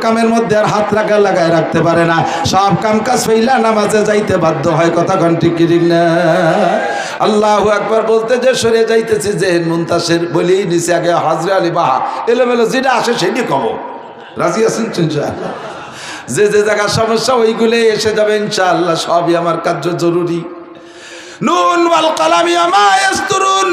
কামের মধ্যে আর হাত লাগায় রাখতে পারে না, সব কাম কাজ ফেইলা নামাজে যাইতে বাধ্য হয়। কথা কোন ঠিক কি ঠিক না? আল্লাহু আকবার বলতে যে সরে যাইতেছি যে মুনতাসির বলি নিচে আগে হাজরে আলী বাহা এলোমেলো যেটা আসে সেটি কব। রাজি আছেন ইনশাআল্লাহ? যে যে জায়গার সমস্যা ওইগুলো এসে যাবে ইনশাআল্লাহ। সবই আমার কার্য জরুরি। নুন ওয়াল কালামি মা ইয়াসতুরুন,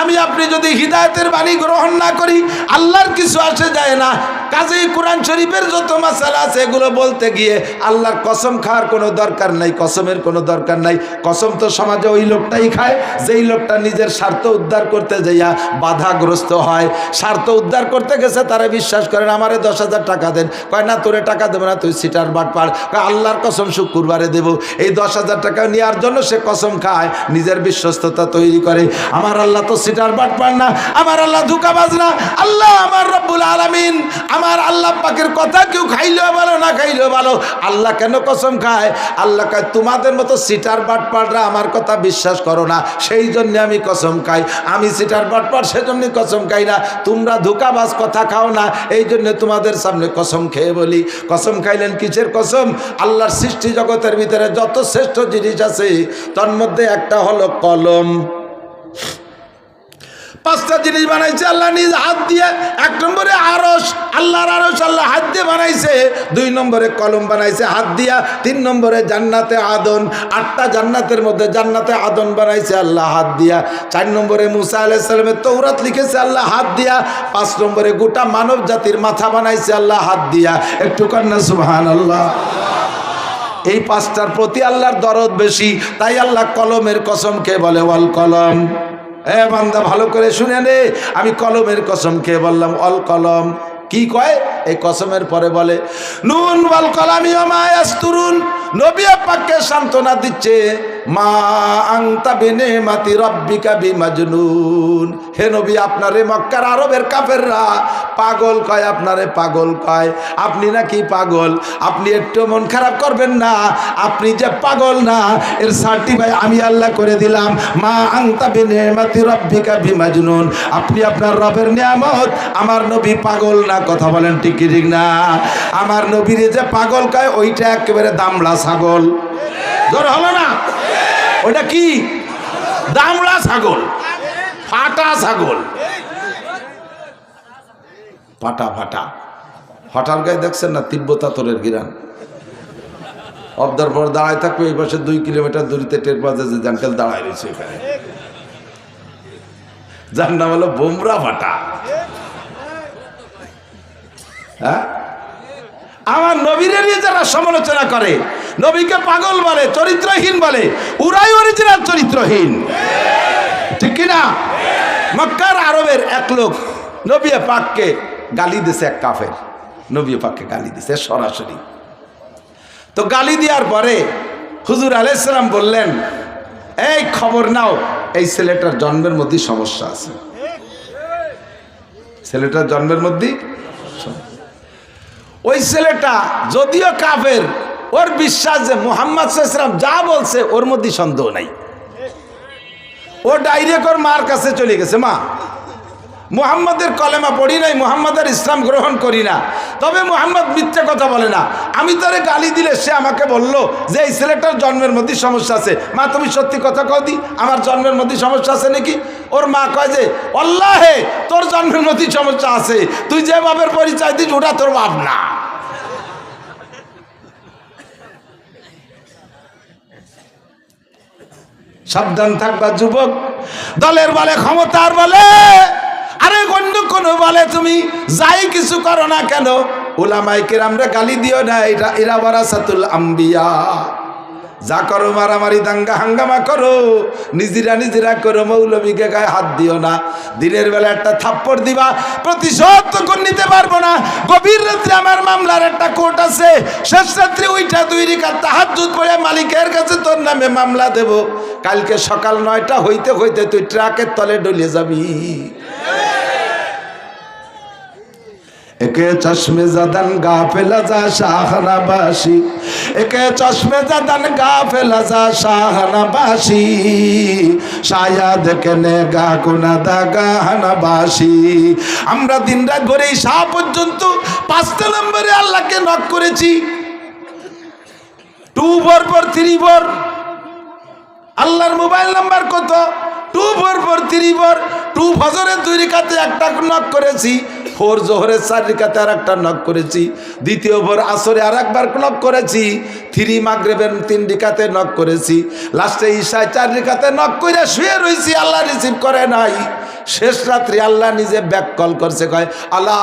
আমি আপনি যদি হিদায়াতের বাণী গ্রহণ না করি আল্লাহর কিছু আসে যায় না। কাজেই কোরআন শরীফের যত মাসালা আছে এগুলো বলতে গিয়ে আল্লাহর কসম খাওয়ার কোনো দরকার নাই, কসমের কোনো দরকার নাই। কসম তো সমাজে ওই লোকটাই খায় যেই লোকটা নিজের স্বার্থ উদ্ধার করতে যাইয়া বাধাগ্রস্ত হয়। স্বার্থ উদ্ধার করতে গেছে তারা বিশ্বাস করেন আমারে 10,000 টাকা দেন, কয় না তোরে টাকা দেবো না, তুই সিটার বাটপার। কয় আল্লাহর কসম শুক্রবারে দেব। এই 10,000 টাকা নেওয়ার জন্য সে কসম খায়, নিজের বিশ্বস্ততা তৈরি করে। আমার আল্লাহ তো সিটার বাটপার না, আমার আল্লাহ ধোঁকাবাজ না। আল্লাহ আমার রব্বুল আলামিন, আমার আল্লাহ পাকের কথা কেউ খাইলেও ভালো না খাইলেও ভালো। আল্লাহ কেন কসম খায়? আল্লাহ কয় তোমাদের মতো সিটার বাটপাররা আমার কথা বিশ্বাস করো না, সেই জন্য আমি কসম খাই। আমি সিটার বাটপার সেজন্য কসম খাই না। তোমরা ধোঁকাবাজ কথা খাও না, এই জন্য তোমাদের সামনে কসম খেয়ে বলি। কসম খাইলেন কিসের কসম? আল্লাহর সৃষ্টি জগতের ভিতরে যত শ্রেষ্ঠ জিনিস আছে তার মধ্যে একটা হলো কলম। 5টা জিনিস বানাইছে আল্লাহ নিজ হাত দিয়ে। 1 নম্বরে আরশ, আল্লাহর আরশ আল্লাহ হাত দিয়ে বানাইছে। 2 নম্বরে কলম বানাইছে হাত দিয়া। 3 নম্বরে জান্নাতে আদন, 8টা জান্নাতের মধ্যে জান্নাতে আদন বানাইছে আল্লাহ হাত দিয়া। 4 নম্বরে মুসা আলাইহিস সালামের তৌরাত লিখেছে আল্লাহ হাত দিয়া। 5 নম্বরে গোটা মানব জাতির মাথা বানাইছে আল্লাহ হাত দিয়া। একটু কন্যা সুবহানাল্লাহ। এই 5টার প্রতি আল্লাহর দরদ বেশি, তাই আল্লাহ কলমের কসম খেয়ে বলে ওয়াল কলম। বান্দা ভালো করে শুনে নে, আমি কলমের কসম খেয়ে বললাম অল কলম। কি কয়? এই কসমের পরে বলে নুন ওয়াল কলামি মা ইয়াসতুরুন। নবী পাককে সান্ত্বনা দিচ্ছে, মা আনতা বিনিমাতি রাব্বিকা বিমাজনুন। হে নবী, আপনারে মক্কার আরবের কাফেররা পাগল কয়, আপনারে পাগল কয়। আপনি নাকি পাগল? আপনি একটু মন খারাপ করবেন না, আপনি যে পাগল না এর সার্টিফাই আমি আল্লাহ করে দিলাম। মা আনতা বিনিমাতি রাব্বিকা বিমাজনুন। আপনি আপনার রবের নিয়ামত, আমার নবী পাগল না। কথা বলেন ঠিক কি ঠিক না? আমার নবীরে যে পাগল কয় ওইটা একেবারে দামড়া ছাগল। জোর হলো না? ওইটা কি? দামড়া ছাগল, ফাটা ছাগল। ফাটা ফাটা ফাটার গায়ে দেখছেন না তিব্বত আতরের গিরান। অবদার পর দাঁড়ায় থাকবে, এই পাশে 2 কিলোমিটার দূরিতে টের পাওয়া যে জান্টেল দাঁড়ায় রয়েছে এখানে, যার নাম হলো বোমরা ফাটা। হ্যাঁ, আমার নবীর নিয়ে যারা সমালোচনা করে, নবীকে পাগল বলে, চরিত্রহীন বলে, ওরাই অরিজিনাল চরিত্রহীন। ঠিক কিনা? মক্কার আরবের এক লোক নবী পাককে গালি দিছে, এক কাফের নবী পাককে গালি দিছে সরাসরি। তো গালি দেওয়ার পরে হুজুর আলাইহিস সালাম বললেন, এই খবর নাও, এই ছেলেটার জন্মের মধ্যে সমস্যা আছে। ছেলেটার জন্মের মধ্যে ওই ছেলেটা যদিও কাফের, ওর বিশ্বাস যে মুহাম্মদ সাল্লাল্লাহু আলাইহি ওয়াসাল্লাম যা বলছে ওর মধ্যে সন্দেহ নাই। ও ডাইরেক্ট ওর মার কাছে চলে গেছে, মা মুহাম্মদের কলেমা পড়ি নাই, মুহাম্মদের ইসলাম গ্রহণ করি না, তবে মুহাম্মদ মিথ্যা কথা বলে না। আমি তারে গালি দিলে সে আমাকে বলল যে এই ছেলেটার জন্মের মধ্যে সমস্যা আছে। মা তুমি সত্যি কথা কও দি, আমার জন্মের মধ্যে সমস্যা আছে নাকি? ওর মা কয় যে আল্লাহে তোর জন্মের মধ্যে সমস্যা আছে, তুই যে বাপের পরিচয় দিস ওটা তোর বাপ না। সাবধান থাকবা যুবক, দলের বলে ক্ষমতার বলে আরে অন্য কোন বলে তুমি যাই কিছু করো না কেন, উলামায়ে কেরামরা গালি দিও না, এটা এরা ওয়ারাসাতুল আম্বিয়া। যা করো মারামারি দাঙ্গা হাঙ্গামা করো, নিজেরা করো, মৌলবীকে গায়ে হাত দিও না। দিনের বেলা একটা থাপ্পড় দিবা, প্রতিশোধ তখন নিতে পারবো না। গভীর রাত্রে আমার মামলার একটা কোর্ট আছে, শেষ রাত্রে ওইটা 2 রাকাত তাহাজ্জুদ পড়ে মালিকের কাছে তোর নামে মামলা দেব। কালকে সকাল 9টা হইতে হইতে তুই ট্রাকের তলে ডলে যাবি। একে চশমে জাদান গাফেলা যা শাহনাবাসী, একে চশমে জাদান গাফেলা যা শাহনাবাসী, শায়াদ কেনে গা কোনা দাগা হানাবাসী। আমরা দিন রাত ভরে শাহ পর্যন্ত 5টা নম্বরে আল্লাহকে নক করেছি। 2 পর 3 পর আল্লাহর মোবাইল নাম্বার কত? 2 পর 3 পর 2 ফজরের 2 রাকাতে একটা নক করেছি, 4 জোহরের 4 রাকাতে আর একটা নক করেছি, দ্বিতীয় ভোর আসরে আর একবার নক করেছি, 3 মাগরিবের 3 রাকাতে নক করেছি, লাস্টে ঈশায় 4 রাকাতে নক করে শুয়ে রইছি, আল্লাহ রিসিভ করে নাই। শেষ রাত্রি আল্লাহ নিজে ব্যাক কল করছে, কয় আলা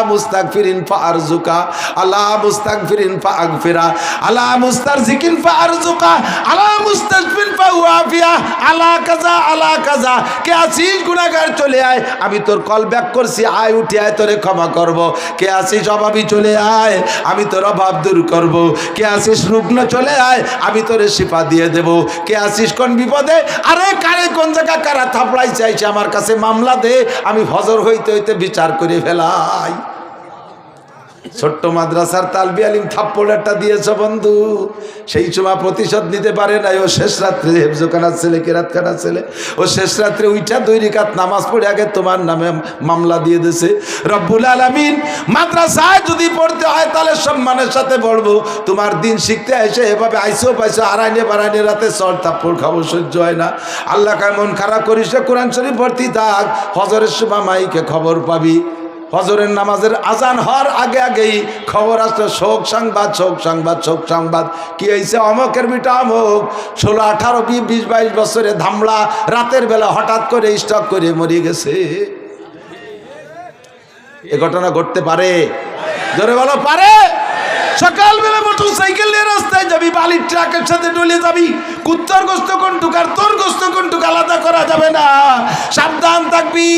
মুস্তাগফিরিন ফারজুকা, আলা মুস্তাগফিরিন ফাগফিরা, আলা মুস্তারজিকিন ফারজুকা, আলা মুস্তাগফিরিন ফাওয়াফিয়া, আলা কাজা আলা কাজা। কে আছিস গুনাহগার চলে আয়, আমি তোর কল ব্যাক করছি, আয় উঠে আয়, তোরে ক্ষমা করব। কে আছিস অভাবী চলে আয়, আমি তোর অভাব দূর করব। কে আছিস রুগ্ন চলে আয়, আমি তোরে শিফা দিয়ে দেব। কে আছিস কোন বিপদে, আরে কারে কোন জায়গা কারা থাপড়াই চাইছে আমার কাছে মামলা দে, আমি ফজর হইতে হইতে বিচার করে ফেলাই। ছোট্ট মাদ্রাসার তালবি আলিম থাপ্পড় একটা দিয়েছ বন্ধু, সেই সময় প্রতিশোধ নিতে পারে নাই। ও শেষ রাত্রে হেফজোখানার ছেলে, কেরাতখানার ছেলে, ও শেষ রাত্রে উইঠা 2 রাকাত নামাজ পড়ে আগে তোমার নামে মামলা দিয়ে দিয়েছে। রব্বুল আলামিন মাদ্রাসায় যদি পড়তে হয় তাহলে সম্মানের সাথে পড়বো। তোমার দিন শিখতে এসে এভাবে আইসো পাইসো, আড়াইনে বাড়াইনে রাতে চল থাপ্পড় খাবো, সহ্য হয় না। আল্লাহ কায় মন খারাপ করিস না, কোরআন শরীফ ভর্তি থাক, হজরের সময় মাইকে খবর পাবি। হজরের নামাজের আজান হওয়ার আগে আগেই খবর আসলো, শোক সংবাদ, শোক সংবাদ, শোক সংবাদ। কি হয়েছে? অমকের বিটা অমক 16, 18, 20, 22 বছরে ধামড়া, রাতের বেলা হঠাৎ করে স্ট্রোক করে মরে গেছে। এ ঘটনা ঘটতে পারে? জোরে বলো, পারে? সকালবেলা মোটর সাইকেল নিয়ে রাস্তায় যাবি, বালির ট্রাকের সাথে ডলে যাবি, কুত্তার গোস্ত কোনটুক আর তোর গোস্ত কোনটুক আলাদা করা যাবে না, সাবধান থাকবি।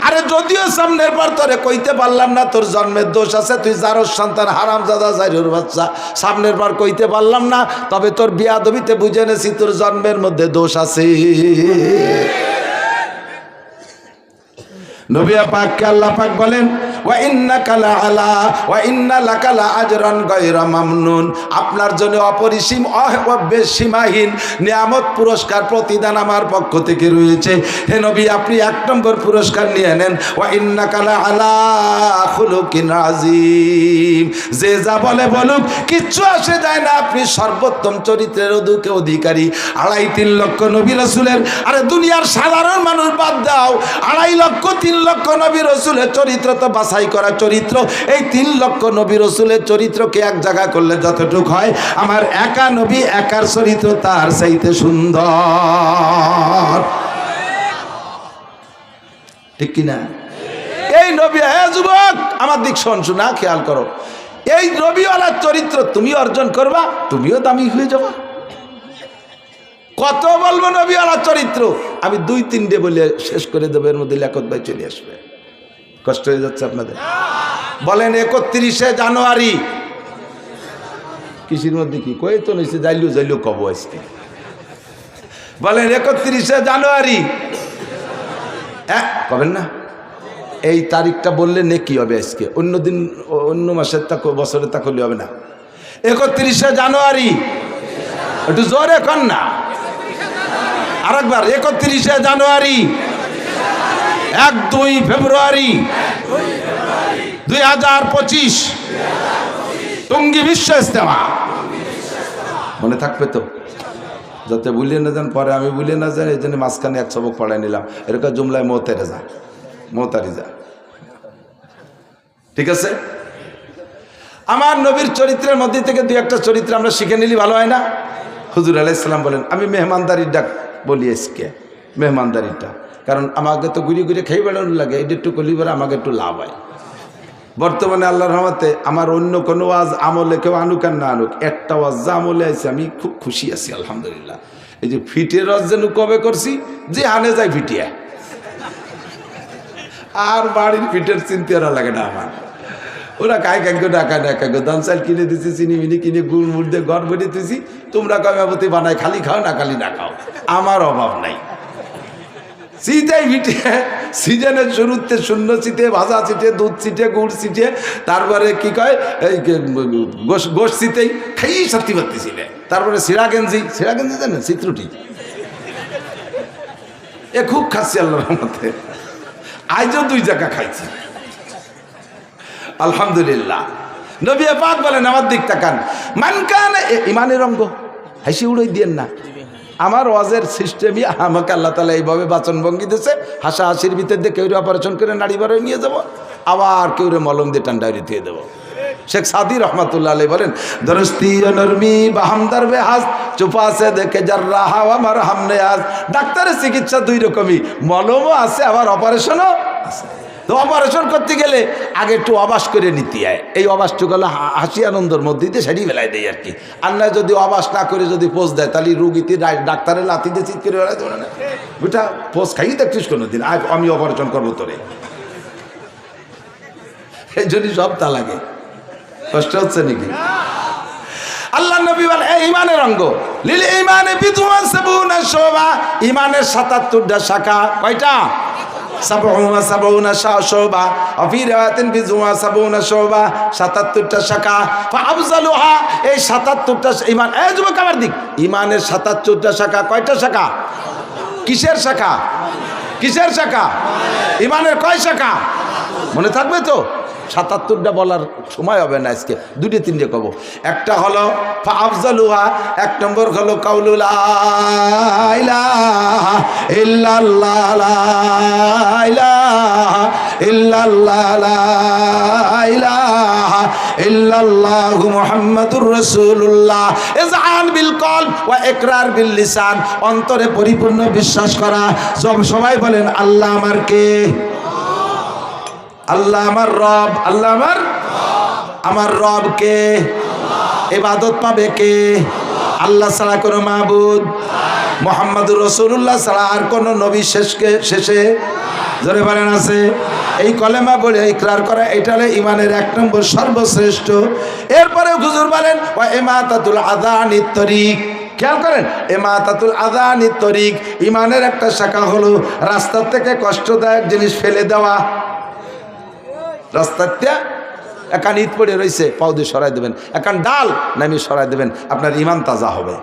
আরে যদিও সামনের পর তোরে কইতে পারলাম না তোর জন্মের দোষ আছে, তুই জারোর সন্তান, হারামজাদা জাইরুর বাচ্চা, সামনের পর কইতে পারলাম না, তবে তোর বিয়াদবিতে বুঝে নেছি তোর জন্মের মধ্যে দোষ আছে। নবী পাককে আল্লাহ পাক বলেন, ওয়া ইন্নাকা লাআলা ওয়া ইন্না লাকা লাআজরান গায়রা মামনুন, আপনার জন্য অপরিসীম সীমাহীন নিয়ামত, পুরস্কার, প্রতিদান আমার পক্ষ থেকে রয়েছে। হে নবী, আপনি 1 নম্বর পুরস্কার নিয়ে নেন। ওয়া ইন্নাকা লাআলা খুলুকিন আযীম, যে যা বলে বলুক কিচ্ছু আসে যায় না, আপনি সর্বোত্তম চরিত্রের অধিকারী। 2.5-3 লক্ষ নবী রাসূলের, আরে দুনিয়ার সাধারণ মানুষ বাদ দাও, 2.5 লক্ষ 3 লক্ষ নবী রাসূলের চরিত্র তো বাছাই করা চরিত্র। এই 3 লক্ষ নবী রাসূলের চরিত্রকে এক জায়গা করলে যতটুক হয়, আমার একা নবী একার চরিত্র তার চাইতে সুন্দর। ঠিক কিনা? এই নবী, হে যুবক আমার দিক শোনা, খেয়াল করো, এই নবীওয়ালার চরিত্র তুমি অর্জন করবা, তুমিও দামি হয়ে যাবা। কত বলবো নবীওয়ালার চরিত্র, আমি 2-3টে বলে শেষ করে দেবো, এর মধ্যে লেখত ভাই চলে আসবে। কষ্ট হয়ে যাচ্ছে আপনাদের? বলেন 31শে জানুয়ারি কৃষির মধ্যে কি কয়ে তো নিচ্ছে, যাইলেও কব আজকে। বলেন 31শে জানুয়ারি, কবেন না? এই তারিখটা বললে নেকি হবে আজকে, অন্য দিন অন্য মাসের তা বছরের তা করলে হবে না। 31শে জানুয়ারি, একটু জোরে কর না, আরেকবার। 31শে জানুয়ারি, 1-2 ফেব্রুয়ারি 2025 টঙ্গী বিশ্ব ইজতেমা। মনে থাকবে তো? যাতে ভুলিয়ে না যান, পরে আমি ভুলিয়ে না যান, এই জন্য মাঝখানে 1 সবক পড়াই নিলাম। এরকম জুমলায় মোতারিজা, ঠিক আছে? আমার নবীর চরিত্রের মধ্যে থেকে 2-1টা চরিত্র আমরা শিখে নিলি ভালো হয় না? হুজুর আলাইহিস সালাম বলেন, আমি মেহমানদারির ডাক বলি আজকে, মেহমানদারিটা, কারণ আমাকে তো ঘুরে ঘুরে খেয়ে বেড়ানোর লাগে, এটা একটু করলি পরে আমাকে একটু লাভ হয়। বর্তমানে আল্লাহর রহমতে আমার অন্য কোনো ওয়াজ আমলে কেউ আনুক আর না আনুক, একটা ওয়াজ যা আমলে আছে আমি খুব খুশি আছি আলহামদুলিল্লাহ। এই যে ফিটের ওয়াজ যেন কবে করছি, যে আনে যায় ফিটিয়া, আর বাড়ির ফিটের চিন্তা লাগে না আমার। ওরা কায় কাকে ডাকা দান চাল কিনে দিচ্ছি, চিনি মিনি কিনে গুড় মুড় দিয়ে ঘর ভরে দিয়েছি, তোমরা কামাবতী বানায় খালি খাও না খালি না খাও, আমার অভাব নাই। চিটাই ভিটে সিজনের শুরুতে শূন্য চিটে, ভাজা চিটে, দুধ চিটে, গুড় চিটে, তারপরে কি কয় এই গোশ চিটেই খাই সত্যি পাত্তি ছিলে। তারপরে সিরা গেঞ্জি জানেন, চিত্রটি এ খুব খাচ্ছি আল্লাহর রহমতে, আজও 2 জায়গা খাইছি আলহামদুলিল্লাহ। নবী পাক বলেন আমার দিক তাকান, মান কান ইমানের অঙ্গ, হাসি উড়াই দিয়েন না। আমার ওয়াজের সিস্টেমই আমাকে আল্লাহ তাআলা এইভাবে বাচন ভঙ্গি দিয়েছে, হাসা হাসির ভিতর দিয়ে কেউ অপারেশন করে নাড়ি বাড়ি নিয়ে যাবো, আবার কেউ মলম দিয়ে টান্ডারি দিয়ে দেবো। শেখ সাদি রহমাতুল্লাহ আলাইহি বলেন, দরস্তি নরমি বাহামদার বেহাজ চুপা আছে দেখে যার রাহা আমার হামনে আজ। ডাক্তারের চিকিৎসা 2 রকমই, মলমও আছে আবার অপারেশনও আছে। তো অপারেশন করতে গেলে আগে একটু অবাস করে নিতে হয়, এই অবাসটুকু হলো হাসি আনন্দের মধ্যে দিয়ে সেটি বেলায় দেয় আর কি। আর না যদি অবাস না করে যদি পোষ দেয়, তাহলে রুগীতে ডাক্তারের লাথি দিয়ে চিৎ করে বেড়ায় দেবে না, ওইটা পোষ খাইয়ে দেখছিস কোনো দিন, আজ আমি অপারেশন করবো তোরে, এই জন্যই সব তা লাগে। কষ্ট হচ্ছে নাকি? আল্লাহ নবী বলেন এই ইমানের অঙ্গ, লিল ইমানে বিদুয়ান সাবুনা শোভা, ইমানের 77টা শাখা। কয়টা? 77 শোভা, অফি রিওয়ায়াতিন বিদুয়ান 77 শোভা, 77টা শাখা। ফাআফজালুহা, এই 77টা ইমান, এই যুবক আমার দিক, ইমানের 77টা শাখা। কয়টা শাখা? কিসের শাখা? কিসের শাখা? ইমানের কয় শাখা? মনে থাকবে তো? 77টা বলার সময় হবে না আজকে, 2-3টে কব। একটা হলো ফাআফজালুহা, 1 নম্বর হলো কাউলু লা ইলাহা ইল্লাল্লাহ, লা ইলাহা ইল্লাল্লাহ, লা ইলাহা ইল্লাল্লাহু মুহাম্মাদুর রাসূলুল্লাহ। ইযআন বিল কলব ওয়া ইকরার বিল লিসান, অন্তরে পরিপূর্ণ বিশ্বাস করা। সবাই বলেন আল্লাহ আমার কে? আল্লাহ আমার রব। আল্লাহ আমার রব কে? ইবাদত পাবে কে? আল্লাহ ছাড়া কোনো মাবুদ, মুহাম্মাদুর রাসূলুল্লাহ ছাড়া আর কোনো নবী শেষে জোরে বলেন আছে? এই কলেমা বলে ইকরার করা, এটা হলো ইমানের 1 নম্বর সর্বশ্রেষ্ঠ। এরপরে হুজুর বলেন ওয়া ইমাতাতুল আযানিত তরিক। খেয়াল করেন, ইমাতাতুল আযানিত তরিক, ইমানের একটা শাখা হলো রাস্তা থেকে কষ্টদায়ক জিনিস ফেলে দেওয়া। রাস্তাতে একান ইট পড়ে রয়েছে, পাও দিয়ে সরাই দেবেন, একান ডাল নামিয়ে সরাই দেবেন, আপনার ইমান তাজা হবে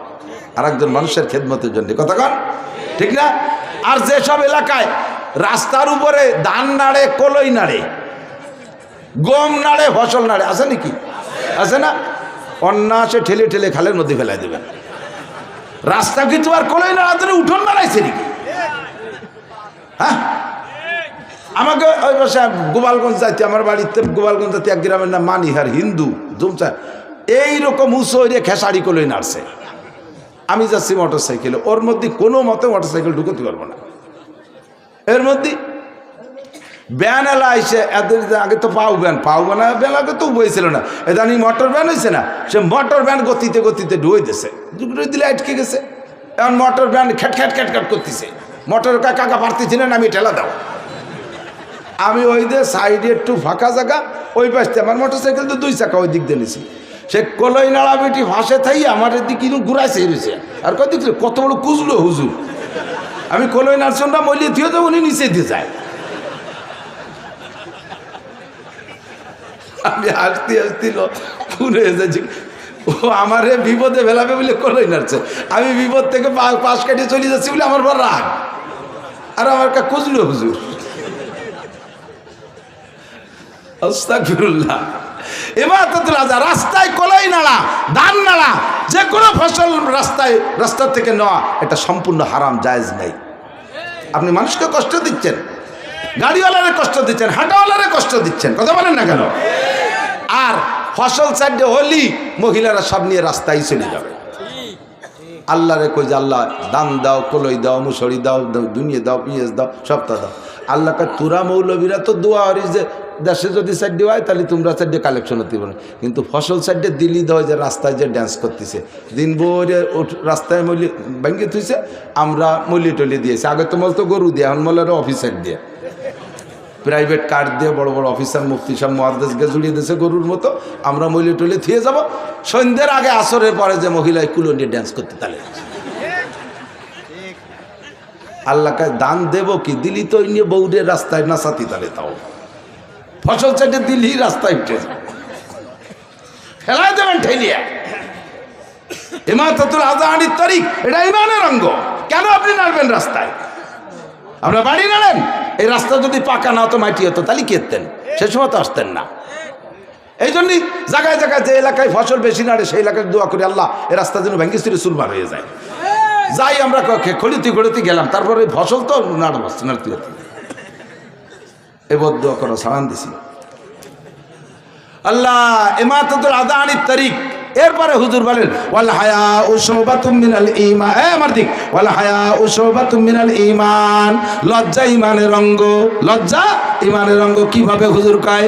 আর একজন মানুষের খেদমতের জন্য। কথা কন ঠিক না? আর যেসব এলাকায় রাস্তার উপরে ধান নাড়ে, কলই নাড়ে, গম নাড়ে, ফসল নাড়ে, আছে নাকি? আছে না? অন্যাসে ঠেলে ঠেলে খালের মধ্যে ফেলাই দেবেন। রাস্তা কিন্তু আর কলই নাড়াতে উঠোন বানাইছে নাকি? হ্যাঁ, আমাকে ওই পাশে গোপালগঞ্জ যাইতে, আমার বাড়িতে গোপালগঞ্জ যাইতে এক গ্রামের নাম মানিহার, হিন্দু জমচা, এইরকম উঁচু হয়ে খেসারি কলই নাড়ছে। আমি যাচ্ছি মোটর সাইকেলে, ওর মধ্যে কোনো মতে মোটর সাইকেল ঢুকতে পারবো না। এর মধ্যে ব্যান এলা আইসে, এদের আগে তো পাও ব্যান ব্যান আগে তো বইছিল না, এদানি মোটর ব্যান হয়েছে না, সে মোটর ব্যান গতিতে গতিতে ঢুয়ে দিছে, দিলে আটকে গেছে। এখন মোটর ব্যান খ্যাট খ্যাট খ্যাট খ্যাট করতেছে, মোটর কাকা পারতেছি না, আমি ঠেলা দাও। আমি ওই দিয়ে সাইডে একটু ফাঁকা জায়গা, ওই পাশে আমার মোটর সাইকেল তো 2 চাকা ওই দিক দিয়ে নিছি, সে কলই নাড়া বেটি ফাঁসে থাই আমার দিক কিন্তু ঘুরাইছে রয়েছে। আর কয় দেখছিল কত বড় কুজলো হুজুর, আমি কলই নাড়ছনটা মলিয়ে থিয়ে যাবো, উনি নিচে দিয়ে যায়। আমি হাসতে হাসছিল পুরে যাচ্ছি, ও আমারে বিপদে ফেলাবে বলে কলই নাড়ছে, আমি বিপদ থেকে পাশ কাটিয়ে চলে যাচ্ছি বলে আমার বড় রাগ, আর আমার কা কুজলো হুজুর। আস্তাগফিরুল্লাহ। ইমাতাতুল আযা, রাস্তায় কলাই নাড়া, ধান নাড়া, যে কোনো ফসল রাস্তা থেকে নেওয়া, এটা সম্পূর্ণ হারাম, জায়েজ নাই। আপনি মানুষকে কষ্ট দিচ্ছেন, গাড়িওয়ালারে কষ্ট দিচ্ছেন, হাঁটাওয়ালারে কষ্ট দিচ্ছেন, কথা বলেন না কেন? আর ফসল সাইডে হলি মহিলারা সব নিয়ে রাস্তায় চলে যাবে। আল্লাহরে কই যে আল্লাহ দান দাও, কলই দাও, মুসড়ি দাও, দুনিয়া দাও, পিঁয়াজ দাও, সবটা দাও। আল্লাহকে তুরা মৌলবীরা তো দোয়া হরি যে দেশে যদি সাইডে হয় তাহলে তোমরা সাইডে কালেকশন হতে পারো, কিন্তু ফসল সাইডে দিল্লি দেওয়া যে রাস্তায় যে ড্যান্স করতেছে, দিন ভোরে রাস্তায় মলি ভেঙে থুইছে, আমরা মলি টলি দিয়েছি। আগে তো মল তো গরু দিয়ে, এখন মলের অফিসার দিয়ে, প্রাইভেট কার দিয়ে বড় বড় অফিসার মুফতি সব মহাদেশকে জুড়িয়ে দিয়েছে গরুর মতো। আমরা মলি টলি থুয়ে যাব, সন্ধ্যের আগে আসরের পরে যে মহিলায় কুলো নিয়ে ড্যান্স করতে তাহলে আল্লাহকে দান দেব কি, দিলি তো নিয়ে বউরের রাস্তায় নাচাতি তালে, তাও ফসল চাইতে দিলি রাস্তায় উঠে ফেলাই দেবেন ঠেলিয়া। ইমাতাতুল আযানিত তারিক, এটা ইমানের অঙ্গ। কেন আপনি নাড়বেন রাস্তায়? আপনার বাড়ি নাড়েন, এই রাস্তা যদি পাকা না হতো, মাটি হতো, তাহলে কি করতেন? সে সময় তো আসতেন না। এই জন্যই জায়গায় জায়গায় যে এলাকায় ফসল বেশি নাড়ে সেই এলাকায় দোয়া করি, আল্লাহ এই রাস্তা যেন ভেঙ্গি ছিঁড়ে চুরমার হয়ে যায়। যাই আমরা খড়িতে খড়িতে গেলাম, তারপরে ফসল তো নাড়তে হতো। এবার দোয়া করো, সালাম দিছি আল্লাহ। ইমাতাতুল আযানিত তারিক। এরপরে হুজুর বলেন ওয়াল হায়াউ শুবাতুম মিনাল ঈমান। আমার দিক, ওয়াল হায়াউ শুবাতুম মিনাল ঈমান। লজ্জা ঈমানের অঙ্গ। লজ্জা ঈমানের অঙ্গ। কিভাবে হুজুর কয়?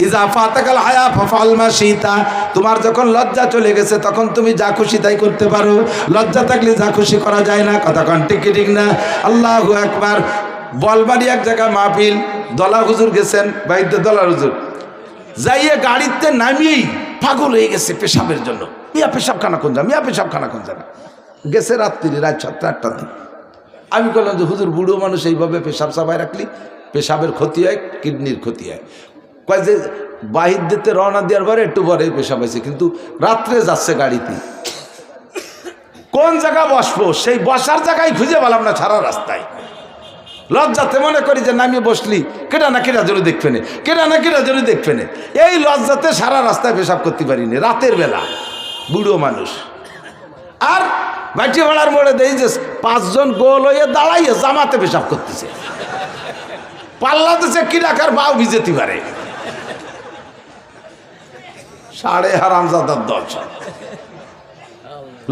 ইজা ফাতাকাল হায়া ফাফআল মা শিতা। তোমার যখন লজ্জা চলে গেছে তখন তুমি যা খুশি তাই করতে পারো। লজ্জা থাকলে যা খুশি করা যায় না। কথা কোন ঠিক ঠিক না? আল্লাহু আকবার। বলবাড়ি এক জায়গায় মাহফিল, দলা হুজুর গেছেন, বাইদ্য দলা হুজুর যাইয়ে গাড়িতে নামিয়েই পাগল হয়ে গেছে পেশাবের জন্য। মিয়া পেশাবখানা কোন জায়গা, মিয়া পেশাবখানা কোন জায়গা গেছে? রাত্রি রাত 7-8টার দিন। আমি বললাম যে হুজুর, বুড়ো মানুষ এইভাবে পেশাব চাপায় রাখলি পেশাবের ক্ষতি হয়, কিডনির ক্ষতি হয়। কয় যে বাহির দিতে রওনা দেওয়ার পরে একটু পরে পেশাব হয়েছে, কিন্তু রাত্রে যাচ্ছে গাড়িতে। কোন জায়গা বসবো, সেই বসার জায়গায় খুঁজে পেলাম না সারা রাস্তায়। লজ্জাতে মনে করি যে নামিয়ে বসলি কেটা না কেটা জোরে দেখবে না, কেটা না কেটা জোরে দেখবে না। এই লজ্জাতে সারা রাস্তায় পেশাব করতে পারিনি রাতের বেলা, বুড়ো মানুষ। আর বাটি ভাড়ার মোড়ে দেই যে 5 জন গোল হয়ে দাঁড়াইয়ে জামাতে পেশাব করতেছে। পাল্লাতেছে কি রাখার বাউ ভিজেতে পারে। সাড়ে হারামজাদার দল।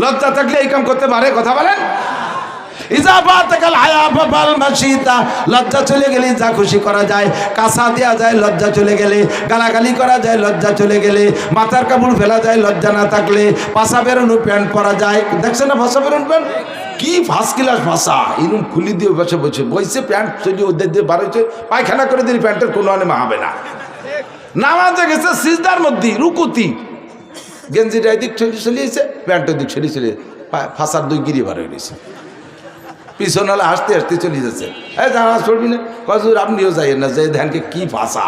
লজ্জা থাকলে এই কাম করতে পারে? কথা বলেন। লজ্জা চলে গেলে যা খুশি করা যায়। কাঁচা দেওয়া যায় লজ্জা চলে গেলে, গালাগালি করা যায় লজ্জা চলে গেলে, মাথার কাপড় ফেলা যায় লজ্জা না থাকলে, পাশা বেরোনো প্যান্ট পরা যায়। দেখছেন না ভাষা বেরোন প্যান্ট কি ফার্স্ট ক্লাস ভাষা, এরকম খুলি দিয়ে বসে বসে বইছে প্যান্ট চলি ওদের দিয়ে বার হয়েছে, পায়খানা করে দিলে প্যান্টের কোনো আনে মাহাবে না। নামাজে গেছে সিজদার মধ্যে রুকুতি, গেঞ্জিটা এদিক চলিয়েছে, প্যান্টের দিক চলি চলে ফাঁসার 2 গিরি বার হয়ে গেছে। পিছন হলে হাসতে হাসতে চলে যাচ্ছে। এই নামাজ পড়বি না? কজুর আপনিও যাইয়েন না, যে ধ্যানকে কি ভাষা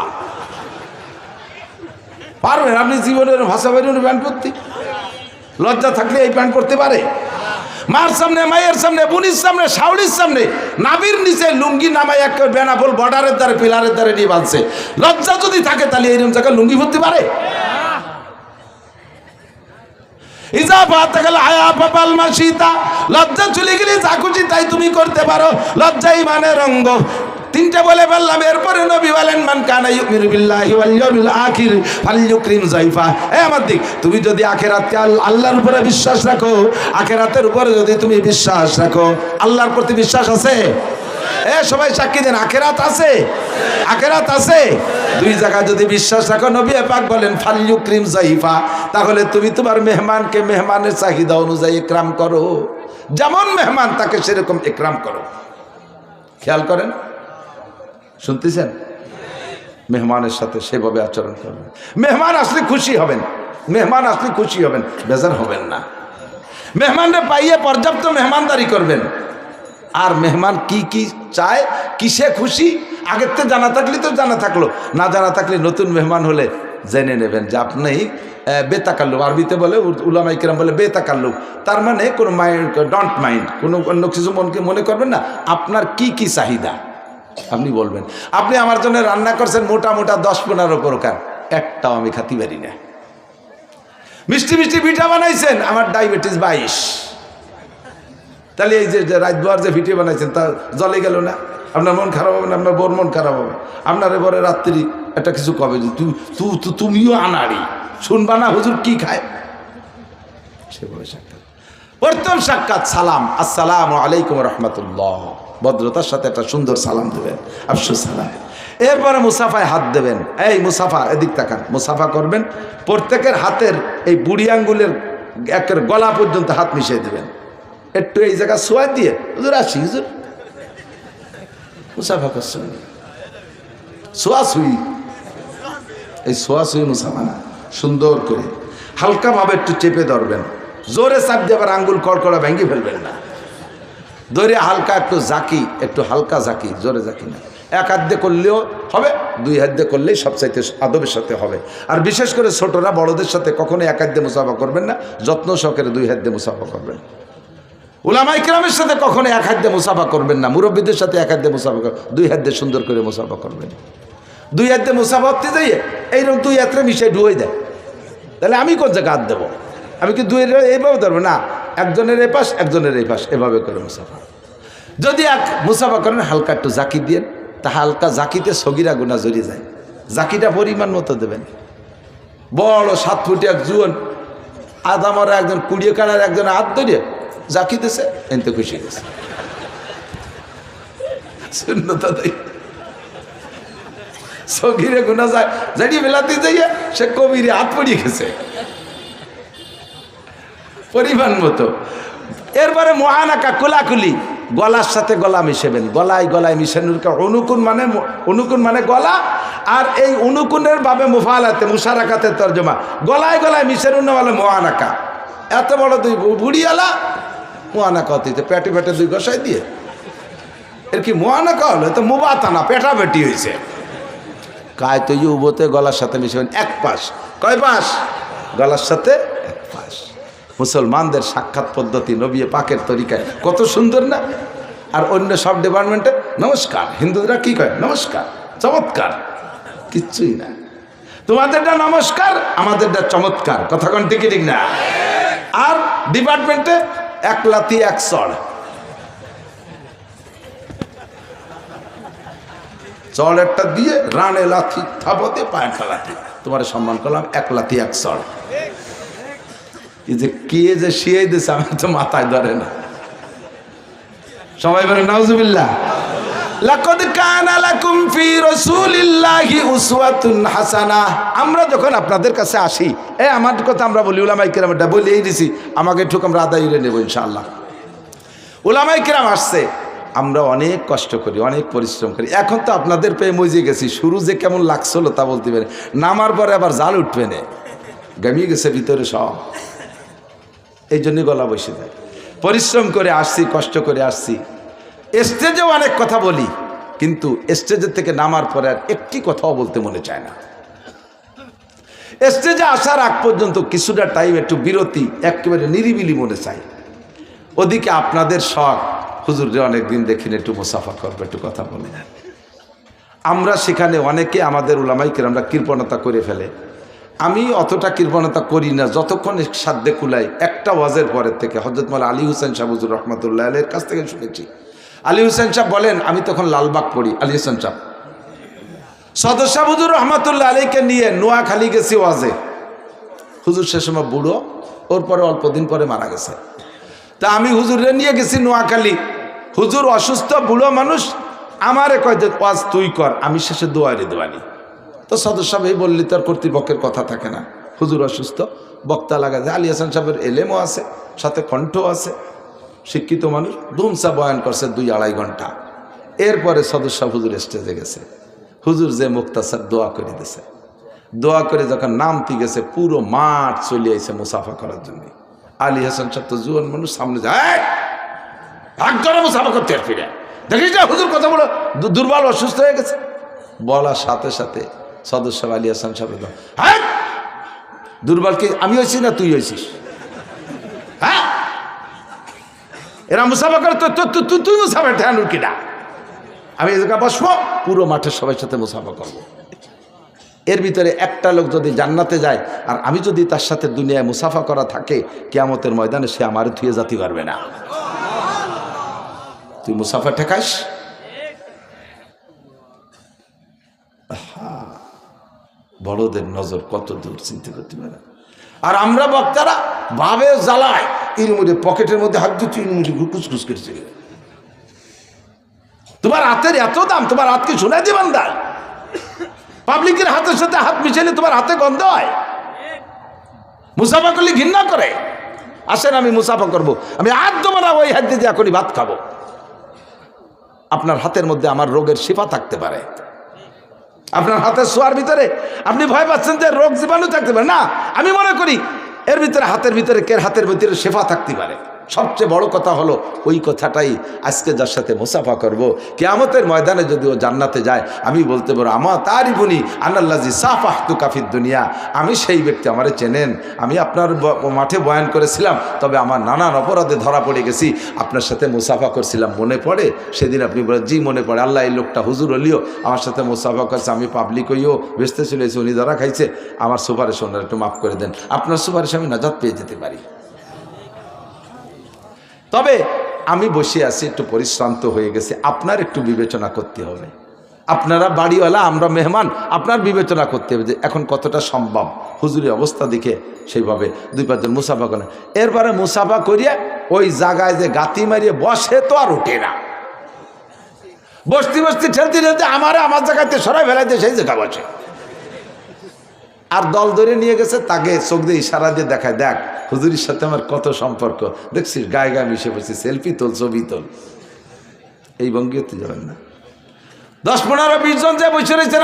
পারবেন আপনি জীবনের ভাষা বেরোন প্যান্ট পরতে? লজ্জা থাকলে এই প্যান্ট পরতে পারে? মার সামনে, মায়ের সামনে, বোনির সামনে, শাওলির সামনে নাবির নিচে লুঙ্গি নামায় এক বেনাপোল বর্ডারের দ্বারে পিলারের দ্বারে নিয়ে বাঁধছে। লজ্জা যদি থাকে তাহলে এইরকম জায়গায় লুঙ্গি পরতে পারে? লজ্জা চলে গেলে যা খুশি তাই তুমি করতে পারো। লজ্জা ঈমানের অঙ্গ। 3টে বলে বললাম। এরপরে নবী বলেন মান কানা ইউমিনু বিল্লাহি ওয়াল ইয়াউমিল আখির ফালইউকরিম যায়ফা। আমার দিক, তুমি যদি আখিরাতে আল্লাহর উপরে বিশ্বাস রাখো, আখিরাতের উপরে যদি তুমি বিশ্বাস রাখো, আল্লাহর প্রতি বিশ্বাস আছে? সবাই সাক্ষী দেন, আখিরাত আছে? আখিরাত আছে। 2 জায়গায় যদি বিশ্বাস রাখো, নবী পাক বলেন ফালইউকরিম যায়ফা, তাহলে তুমি তোমার মেহমানকে মেহমানের চাহিদা অনুযায়ী ইকরাম করো। যেমন মেহমান তাকে সেরকম ইকরাম করো। খেয়াল করেন, শুনতেছেন? মেহমানের সাথে সেভাবে আচরণ করবেন। মেহমান আসলে খুশি হবেন, মেহমান আসলে খুশি হবেন, বেজার হবেন না। মেহমানরে পাইয়ে পর্যাপ্ত মেহমানদারি করবেন। আর মেহমান কি কি চায়, কিসে খুশি, আগের তো জানা থাকলে তো জানা থাকলো, না জানা থাকলে নতুন মেহমান হলে জেনে নেবেন যে আপনি বেতাকাল্লুব, আরবিতে বলে উলামায়ে কেরাম বলে বেতাকাল্লুব, তার মানে কোনো মাইন্ড, ডোন্ট মাইন্ড, কোনো অন্য কিছু মনে করবেন না। আপনার কি কি চাহিদা আপনি বলবেন। আপনি আমার জন্য রান্না করছেন মোটা মোটা 10-15 প্রকার, একটাও আমি খাতি পারি না। মিষ্টি মিষ্টি পিঠা বানাইছেন, আমার ডায়াবেটিস 22। তাহলে এই যে রাতভর যে ভিডিও বানাইছেন তা জলে গেল না? আপনার মন খারাপ হবে না? আপনার বোর মন খারাপ হবে? আপনার এবারে রাত্রি একটা কিছু কবে যে তুমিও আনাড়ি, শুনবা না হুজুর কি খায়? সেভাবে সাক্ষাৎ, প্রথম সাক্ষাৎ সালাম, আসসালামু আলাইকুম রহমতুল্লাহ, ভদ্রতার সাথে একটা সুন্দর সালাম দেবেন, আফসুস সালাম। এরপরে মুসাফায় হাত দেবেন। এই মুসাফা, এদিক তাকান, মুসাফা করবেন। প্রত্যেকের হাতের এই বুড়ি আঙ্গুলের একের গলা পর্যন্ত হাত মিশিয়ে দেবেন। একটু এই জায়গা ছোঁয়া দিয়ে হুজুর আসি, হুজুর মুসাফা করছেন, ছোঁয়াছুঁই, এই ছোঁয়াছুঁই মুসাফা না, সুন্দর করে হালকাভাবে একটু চেপে ধরবেন, জোরে চাপ দিয়ে আবার আঙ্গুল কড়কড়া ভেঙে ফেলবেন না। ধরে হালকা একটু জাকি, একটু হালকা জাকি, জোরে জাকি না। এক হাত দিয়ে করলেও হবে, দুই হাত দিয়ে করলেই সবচাইতে আদবের সাথে হবে। আর বিশেষ করে ছোটরা বড়দের সাথে কখনো এক হাত দিয়ে মুসাফা করবেন না, যত্ন সহকারে দুই হাত দিয়ে মুসাফা করবেন। উলামায়ে কেরামের সাথে কখনো এক হাত দিয়ে মুসাফা করবেন না, মুরব্বীদের সাথে এক হাত দিয়ে মুসাফা করবেন, দুই হাত দিয়ে সুন্দর করে মুসাফা করবেন। দুই হাত দিয়ে মুসাফা করতে যাইয়ে এইরকম দুই হাতরে মিশিয়ে ডুয়ে দেয়, তাহলে আমি কোন জায়গায় হাত দেবো? আমি কি দুই এইভাবে ধরবো না, একজনের এই পাশ একজনের এই পাশ, এভাবে করে মুসাফা। যদি এক মুসাফা করেন হালকা একটু জাকি দিয়ে, তা হালকা জাকিতে সগিরা গুনাহ জড়িয়ে যায়। জাকিটা পরিমাণ মতো দেবেন। বড় 7 ফুট এক জুয়ান আদামরা একজন 20 কানার একজন হাত ধরে জাকি দিছে, এনতে খুশি গেছে। শূন্যতা দেয় সগিরে গুনাহ যায়, জানিয়ে বেলাতে যাইয়া সে কবিরে হাত পড়িয়ে গেছে পরিমাণ মতো। এরপরে মহানাকা কোলাকুলি, গলার সাথে গলা মিশেবেন, গলায় গলায় মিশানোর অনুকুন মানে গলা, আর এই অনুকুনের ভাবে মুফালাতে মুশারাকাতের তর্জমা, গলায় গলায় মিশানোর না বলে মহানাকা। এত বড় দুই বুড়িয়ালা মহানাকা হতে পেটে পেটে দুই গসাই দিয়ে, এর কি মহানাকা হলো? তো মুবাতানা পেটা পেটি হয়েছে। কায় তো ইউবতে গলার সাথে মিশাবেন এক পাশ, কয় পাশ? গলার সাথে এক পাশ। মুসলমানদের সাক্ষাৎ পদ্ধতি নবী পাকের তরিকায় কত সুন্দর না? আর অন্য সব ডিপার্টমেন্টে নমস্কার, হিন্দুরা কি কয়? নমস্কার, চমৎকার। কিচ্ছুই না, তোমাদেরটা নমস্কার, আমাদেরটা চমৎকার। কথা কোন ঠিক ঠিক না? আর ডিপার্টমেন্টে এক লাথি এক চড়, চড় একটা দিয়ে রানে লাথি থাপতে পায়ে লাথি, তোমার সম্মান করলাম, এক লাথি এক চড়। এই যে কে যে শিয়াই দিছে আমি তো মাথায় ধরে না। সবাই বলে নাউজুবিল্লাহ। লাকাদ কানা লাকুম ফি রাসূলিল্লাহি উসওয়াতুন হাসানাহ। আমরা যখন আপনাদের কাছে আসি, আমার কথা আমরা বলি, উলামায়ে কেরামটা বলি এই দিছি, আমাকে ঠুক আমরা আদায় করে নেব ইনশাআল্লাহ। উলামায়ে কেরাম আসছে, আমরা অনেক কষ্ট করি, অনেক পরিশ্রম করি। এখন তো আপনাদের পেয়ে মজে গেছি, শুরু যে কেমন লাগছিল তা বলতে পারে, নামার পরে আবার জাল উঠবে না, গামিয়ে গেছে ভিতরে সব, এই জন্যই গলা বসে যায়। পরিশ্রম করে আসছি, কষ্ট করে আসছি। স্টেজেও অনেক কথা বলি, কিন্তু স্টেজের থেকে নামার পরে আর একটি কথাও বলতে মনে চায় না। স্টেজে আসার আগ পর্যন্ত কিছুটা টাইম একটু বিরতি, একেবারে নিরিবিলি মনে চাই। ওদিকে আপনাদের শখ, হুজুরে অনেকদিন দেখিনি, একটু মুসাফা করবো, একটু কথা বলে। আমরা সেখানে অনেকে আমাদের উলামায়ে কেরামরা কৃপণতা করে ফেলে। আমি অতটা কৃপণতা করি না, যতক্ষণ সাধ্যে কুলাই। একটা ওয়াজের পরের থেকে হযরত মাওলানা আলী হোসেন শাহ হুজুর রহমাতুল্লাহ আলাইহির কাছ থেকে শুনেছি। আলী হোসেন শাহ বলেন, আমি তখন লালবাগ পড়ি, আলী হোসেন শাহ সদর শাহ হুজুর রহমাতুল্লাহ আলাইহিকে নিয়ে নোয়াখালী গেছি ওয়াজে। হুজুর সে সময় বুড়ো, ওর পরে অল্প দিন পরে মারা গেছে। তা আমি হুজুরে নিয়ে গেছি নোয়াখালী। হুজুর অসুস্থ, বুড়ো মানুষ, আমারে কয় যে ওয়াজ তুই কর, আমি শেষে দোয়ারে দোয়ানি। তো সদর সাহেব এই বললি তার কর্তৃপক্ষের কথা থাকে না, হুজুর অসুস্থ, বক্তা লাগা যায়। আলী হাসান সাহেবের এলেমও আছে, সাথে কণ্ঠও আছে, শিক্ষিত মানুষ, দুমসা বয়ান করছে 2-2.5 ঘন্টা। এরপরে সদর সাহেব হুজুর স্টেজে গেছে। হুজুর যে মুক্তাসার দোয়া করে দিয়েছে, দোয়া করে যখন নামতে গেছে, পুরো মাঠ চলে আইছে মুসাফা করার জন্য। আলী হাসান সাহেব তো জুয়ান মানুষ, সামনে যায় ভাগ ধরে মুসাফা করতে ফিরে, দেখিস না হুজুর কথা বলো দুর্বল অসুস্থ হয়ে গেছে। বলার সাথে সাথে সদর সাহেব আলী হাসান সাহেব, হ্যাঁ দুর্বল কি আমি হয়েছি না তুই হয়েছিস? হ্যাঁ এরা মুসাফা করে, তুই মুসাফা ঠেয়ানুর কিনা? আমি এই জায়গায় বসবো, পুরো মাঠের সবাই সাথে মুসাফা করবো। এর ভিতরে একটা লোক যদি জান্নাতে যায়, আর আমি যদি তার সাথে দুনিয়ায় মুসাফা করা থাকে, কিয়ামতের ময়দানে সে আমার থুয়ে যেতে পারবে না। তুই মুসাফা ঠেকাইস। বড়দের নজর কত দূর চিন্তা করতে পারে। আর আমরা বক্তারা ভাবে জ্বালায়, এর মধ্যে পকেটের মধ্যে হাত দিচ্ছি, এর মধ্যে কুচকুচ করছে। তোমার হাতের এত দাম, তোমার হাতকে শোনায় দিবেন দায়। পাবলিকের হাতের সাথে হাত মিশাইলে তোমার হাতে গন্ধ হয়। মুসাফা করলে ঘৃণা করে। আসেন আমি মুসাফা করবো, আমি হাত দেবো না, ওই হাত দিয়ে এখনই ভাত খাবো। আপনার হাতের মধ্যে আমার রোগের শিফা থাকতে পারে। আপনার হাতের ছোঁয়ার ভিতরে আপনি ভয় পাচ্ছেন যে রোগ জীবাণু থাকতে পারে না, আমি মনে করি এর ভিতরে হাতের ভিতরে হাতের ভিতরে শেফা থাকতে পারে। সবচেয়ে বড় কথা হলো ওই কথাটাই আজকে যার সাথে মুসাফা করব, কিয়ামতের ময়দানে যদি ও জান্নাতে যায় আমি বলতে পারবো আমা তারিফুনি আনাল্লাজি সাফাহতু কাফিদ দুনিয়া, আমি সেই ব্যক্তি, আমারে চেনেন, আমি আপনার মাঠে বয়ান করেছিলাম, তবে আমার নানান অপরাধে ধরা পড়ে গেছি, আপনার সাথে মুসাফা করছিলাম, মনে পড়ে? সেদিন আপনি বলেন জি মনে পড়ে, আল্লাহ এই লোকটা হুজুর হলিও আমার সাথে মুসাফা করছে, আমি পাবলিক হইও বেসতে চলেছি, উনি ধরা খাইছে, আমার সুপারিশ ওনার একটু মাফ করে দেন, আপনার সুপারিশ আমি নাজাত পেয়ে যেতে পারি। তবে আমি বসে আছি, একটু পরিশ্রান্ত হয়ে গেছে, আপনার একটু বিবেচনা করতে হবে। আপনারা বাড়িওয়ালা, আমরা মেহমান, আপনার বিবেচনা করতে হবে যে এখন কতটা সম্ভব হুজুরের অবস্থা দেখে সেইভাবে 2-5 জন মুসাফা করেন। এরপরে মুসাফা করিয়ে ওই জায়গায় যে গাতি মারিয়ে বসে তো আর ওঠে না, বসতে বসতে ঠেলতে ঠেলতে আমার জায়গাতে সরাই ফেলাইতে সেই জায়গা বসে। আর দল ধরে নিয়ে গেছে, তাকে চোখ দিয়ে ইশারা দিয়ে দেখায়, দেখ হুজুরের সাথে আমার কত সম্পর্ক, দেখছিস গায়ে গায়ে মিশে পড়ছি, সেলফি তোল, ছবি তোল। এই ভঙ্গিতে যাবেন না। 10-15-20 জন যে বসে রয়েছেন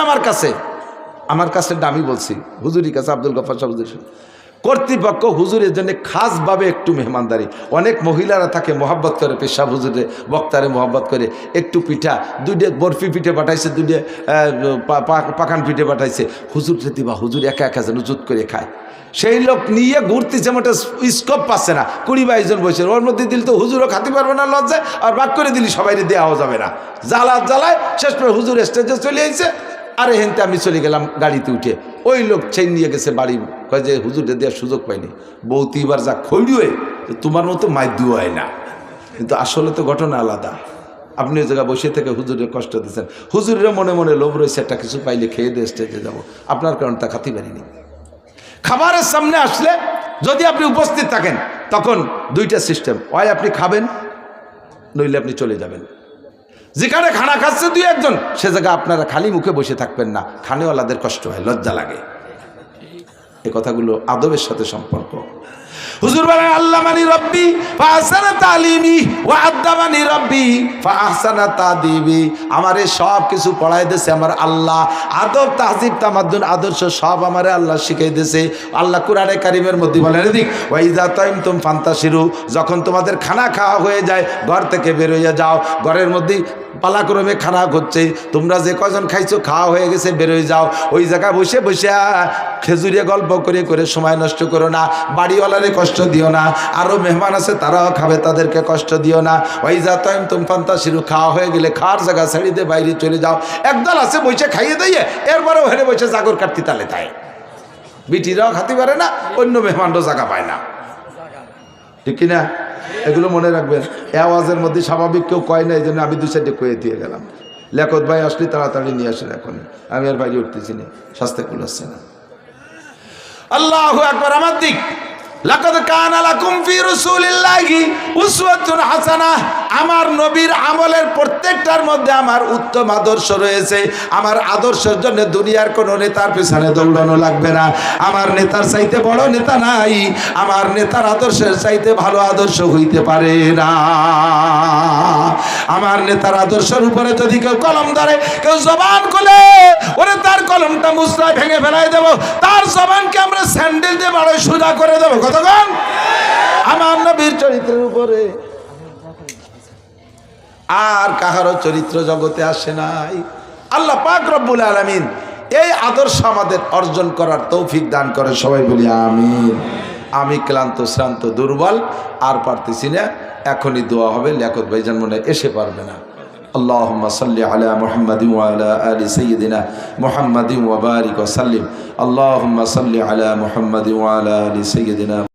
আমার কাছে দামি বলছি হুজুরের কাছে, আব্দুল গফফার সাহেব হুজুর কর্তৃপক্ষ হুজুরের জন্য খাসভাবে একটু মেহমানদারি, অনেক মহিলারা থাকে মহব্বত করে, পেশাব হুজুরে বক্তারে মহব্বত করে, একটু পিঠা 2টে বরফি পিঠে পাঠাইছে, 2টে পাকান পিঠে পাঠাইছে, হুজুর যদি বা হুজুর একা একা যেন জুত করে খায়। সেই লোক নিয়ে ঘুরতেছে, মোটে স্কোপ পাচ্ছে না, 20-22 জন বসে, ওর মধ্যে দিল তো হুজুরও খাতে পারবে না লজ্জায়, আর বাক করে দিলি সবাই দেওয়াও যাবে না, জ্বালায় শেষ করে হুজুর স্টেজে চলে আইছে। আরে হেনতে আমি চলে গেলাম গাড়িতে উঠে, ওই লোক চেন নিয়ে গেছে বাড়ি, কয় যে হুজুরে দেওয়ার সুযোগ পাইনি, বৌতি এবার যা খৈড়ুয়ে তোমার মতো মাইদ্যু হয় না, কিন্তু আসলে তো ঘটনা আলাদা। আপনি ওই জায়গায় বসে থেকে হুজুরের কষ্ট দিচ্ছেন, হুজুরের মনে মনে লোভ রয়েছে একটা কিছু পাইলে খেয়ে দিয়ে স্টেজে যাবো, আপনার কারণ তা খাতে পারিনি। খাবারের সামনে আসলে যদি আপনি উপস্থিত থাকেন তখন 2টা সিস্টেম, হয় আপনি খাবেন, নইলে আপনি চলে যাবেন। যেখানে খানা খাচ্ছে 2-1 জন, সে জায়গায় আপনারা খালি মুখে বসে থাকবেন না, খানেওয়ালাদের কষ্ট হয়, লজ্জা লাগে। এই কথাগুলো আদবের সাথে সম্পর্ক। হুজুর বলেন আল্লামানি রব্বি ফাহসানা তালিমি ওয়া আদাবানি রব্বি ফাহসানা তাদিবি, আমারে সব কিছু পড়াই দিয়েছে আমার আল্লাহ, আদব তাহজিব তামাদ্দুন আদর্শ সব আমারে আল্লাহ শিখাই দিয়েছে। আল্লাহ কুরআনে কারীমের মধ্যে বলেন এদিক ওয়া ইযা তাইমতুম ফান্তাশিরু, যখন তোমাদের খানা খাওয়া হয়ে যায় ঘর থেকে বের হয়ে যাও, ঘরের মধ্যে পালাক্রমে খানা হচ্ছে, তোমরা যে কজন খাইছো খাওয়া হয়ে গেছে বের হয়ে যাও, ওই জায়গায় বসে বসে খেজুরিয়ে গল্প করে করে সময় নষ্ট করো না, বাড়িওয়ালারে কষ্ট দিও না, আরও মেহমান আছে তারাও খাবে তাদেরকে কষ্ট দিও না। ওই যা টাইম তুম ফান্তাশিরু, খাওয়া হয়ে গেলে খাওয়ার জায়গা ছেড়ে দিয়ে বাইরে চলে যাও। একদল আছে বসে খাইয়ে দিয়ে এরপরেও হেরে বসে জাগর কাটতি তালে তাই, বিটিরাও খাতে পারে না, অন্য মেহমানরাও জায়গা পায় না, ঠিক কিনা? এগুলো মনে রাখবেন। এ আওয়াজের মধ্যে স্বাভাবিক কেউ কয় না, এই জন্য আমি 2 সাইডে কয়ে দিয়ে গেলাম। লেখত ভাই আসলে তাড়াতাড়ি নিয়ে আসেন, এখন আমি আর বাইরে উঠতেছি না, স্বাস্থ্য কুলাচ্ছে না। আল্লাহু আকবার। আমার দিক লাকাদ কানা লাকুম ফি রাসূলিল্লাহি উসওয়াতুন হাসানাহ, আমার নবীর আমলের প্রত্যেকটার মধ্যে আমার উত্তম আদর্শ রয়েছে। আমার আদর্শের জন্য দুনিয়ার কোনো নেতার পেছনে দৌড়ানো লাগবে না। আমার নেতার চাইতে বড় নেতা নাই, আমার নেতার আদর্শের চাইতে ভালো আদর্শ হইতে পারে না। আমার নেতার আদর্শের উপরে যদি কেউ কলম ধরে, কেউ জবান খুলে, ওরে তার কলমটা মুসরায় ভেঙে ফেলাই দেব, তার জবানকে আমরা স্যান্ডেল দিয়ে বড় সোজা করে দেবো। কতক্ষণ? আমার নবীর চরিত্রের উপরে আর কাহারও চরিত্র জগতে আসে নাই। আল্লাহ পাক রব্বুল আলামিন এই আদর্শ আমাদের অর্জন করার তৌফিক দান করে, সবাই বলি আমিন। আমি ক্লান্ত শ্রান্ত দুর্বল, আর পারতেছি না, এখনই দোয়া হবে। লিয়াকত ভাইজান মনে এসে পারবে না। আল্লাহুম্মা সাল্লি আলা মুহাম্মাদিন ওয়া আলা আলি সাইয়্যিদিনা মুহাম্মাদিন ওয়া বারিক ওয়া সাল্লিম। আল্লাহুম্মা সাল্লি আলা মুহাম্মাদিন ওয়া আলা আলি সাইয়্যিদিনা